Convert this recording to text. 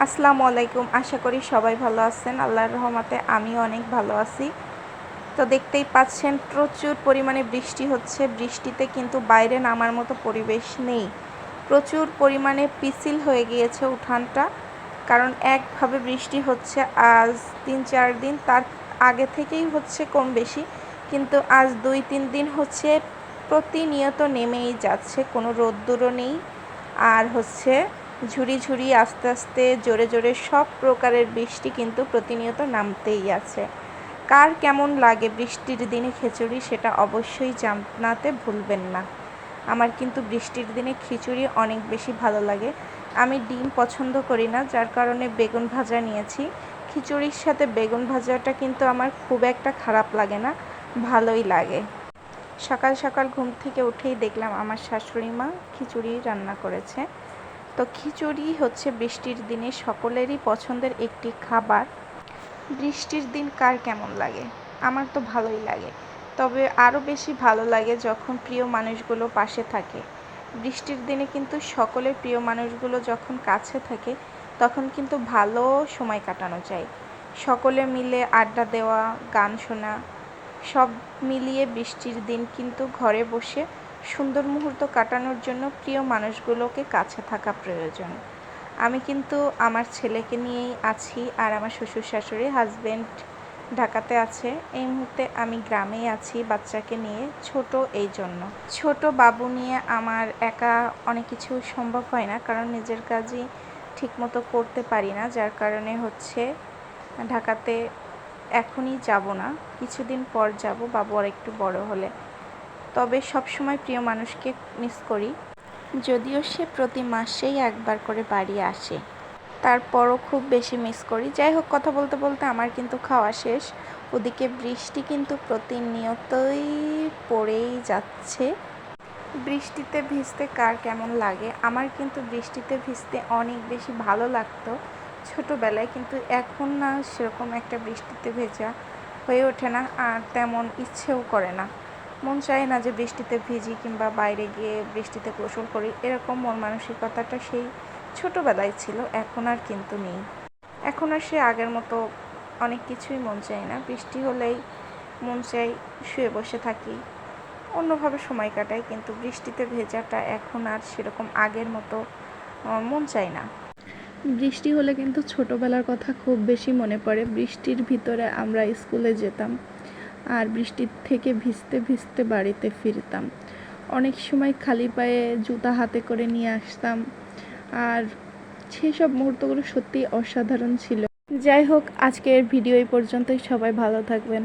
আসসালামু আলাইকুম। আশা করি সবাই ভালো আছেন। আল্লাহর রহমতে আমিও অনেক ভালো আছি। তো দেখতেই পাচ্ছেন প্রচুর পরিমাণে বৃষ্টি হচ্ছে। বৃষ্টিতে কিন্তু বাইরে নামার মতো পরিবেশ নেই। প্রচুর পরিমাণে পিছিল হয়ে গিয়েছে উঠানটা, কারণ একভাবে বৃষ্টি হচ্ছে আজ ৩-৪ দিন। তার আগে থেকেই হচ্ছে কম বেশি, কিন্তু আজ ২-৩ দিন হচ্ছে প্রতিনিয়ত নেমেই যাচ্ছে, কোনো রোদ্দুরও নেই। আর হচ্ছে ঝুরি ঝুরি আস্তে আস্তে জোরে জোরে সব প্রকারের বৃষ্টি কিন্তু প্রতিনিয়ত নামতেই আছে। কার কেমন লাগে বৃষ্টির দিনে খিচুড়ি, সেটা অবশ্যই জানাতে ভুলবেন না। আমার কিন্তু বৃষ্টির দিনে খিচুড়ি অনেক বেশি ভালো লাগে। আমি ডিম পছন্দ করি না, যার কারণে বেগুন ভাজা নিয়েছি। খিচুড়ির সাথে বেগুন ভাজাটা কিন্তু আমার খুব একটা খারাপ লাগে না, ভালোই লাগে। সকাল সকাল ঘুম থেকে উঠেই দেখলাম আমার শাশুড়ি মা খিচুড়ি রান্না করেছে। তো খিচুড়ি হচ্ছে বৃষ্টির দিনে সকলেরই পছন্দের একটি খাবার। বৃষ্টির দিন কার কেমন লাগে? আমার তো ভালোই লাগে, তবে আরও বেশি ভালো লাগে যখন প্রিয় মানুষগুলো পাশে থাকে। বৃষ্টির দিনে কিন্তু সকলের প্রিয় মানুষগুলো যখন কাছে থাকে তখন কিন্তু ভালো সময় কাটানো যায়। সকলে মিলে আড্ডা দেওয়া, গান শোনা, সব মিলিয়ে বৃষ্টির দিন কিন্তু ঘরে বসে সুন্দর মুহূর্ত কাটানোর জন্য প্রিয় মানুষগুলোকে কাছে থাকা প্রয়োজন। আমি কিন্তু আমার ছেলেকে নিয়েই আছি, আর আমার শ্বশুর শাশুড়ি, হাজব্যান্ড ঢাকাতে আছে। এই মুহূর্তে আমি গ্রামেই আছি বাচ্চাকে নিয়ে, ছোট, এই জন্য। ছোট বাবু নিয়ে আমার একা অনেক কিছু সম্ভব হয় না, কারণ নিজের কাজই ঠিকমতো করতে পারি না, যার কারণে হচ্ছে ঢাকাতে এখনই যাব না, কিছুদিন পর যাব, বাবু আর একটু বড় হলে। তবে সবসময় প্রিয় মানুষকে মিস করি, যদিও সে প্রতি মাসেই একবার করে বাড়ি আসে, তারপরও খুব বেশি মিস করি। যাই হোক, কথা বলতে বলতে আমার কিন্তু খাওয়া শেষ। ওদিকে বৃষ্টি কিন্তু প্রতিনিয়তই পড়েই যাচ্ছে। বৃষ্টিতে ভিজতে কার কেমন লাগে? আমার কিন্তু বৃষ্টিতে ভিজতে অনেক বেশি ভালো লাগতো ছোটোবেলায়, কিন্তু এখন না সেরকম একটা বৃষ্টিতে ভেজা হয়ে ওঠে না, আর তেমন ইচ্ছেও করে না। মন চায় না যে বৃষ্টিতে ভিজি কিংবা বাইরে গিয়ে বৃষ্টিতে গোসল করি, এরকম মন মানসিকতাটা সেই ছোটোবেলায় ছিল, এখন আর কিন্তু নেই। এখন আর সে আগের মতো অনেক কিছুই মন চায় না। বৃষ্টি হলেই মন চাই শুয়ে বসে থাকি, অন্যভাবে সময় কাটাই, কিন্তু বৃষ্টিতে ভেজাটা এখন আর সেরকম আগের মতো মন চায় না। বৃষ্টি হলে কিন্তু ছোটোবেলার কথা খুব বেশি মনে পড়ে। বৃষ্টির ভিতরে আমরা স্কুলে যেতাম আর বৃষ্টির থেকে ভিজতে ভিজতে বাড়িতে ফিরতাম। অনেক সময় খালি পায়ে জুতা হাতে করে নিয়ে আসতাম, আর সেসব মুহূর্তগুলো সত্যিই অসাধারণ ছিল। যাই হোক, আজকের ভিডিও এই পর্যন্তই। সবাই ভালো থাকবেন।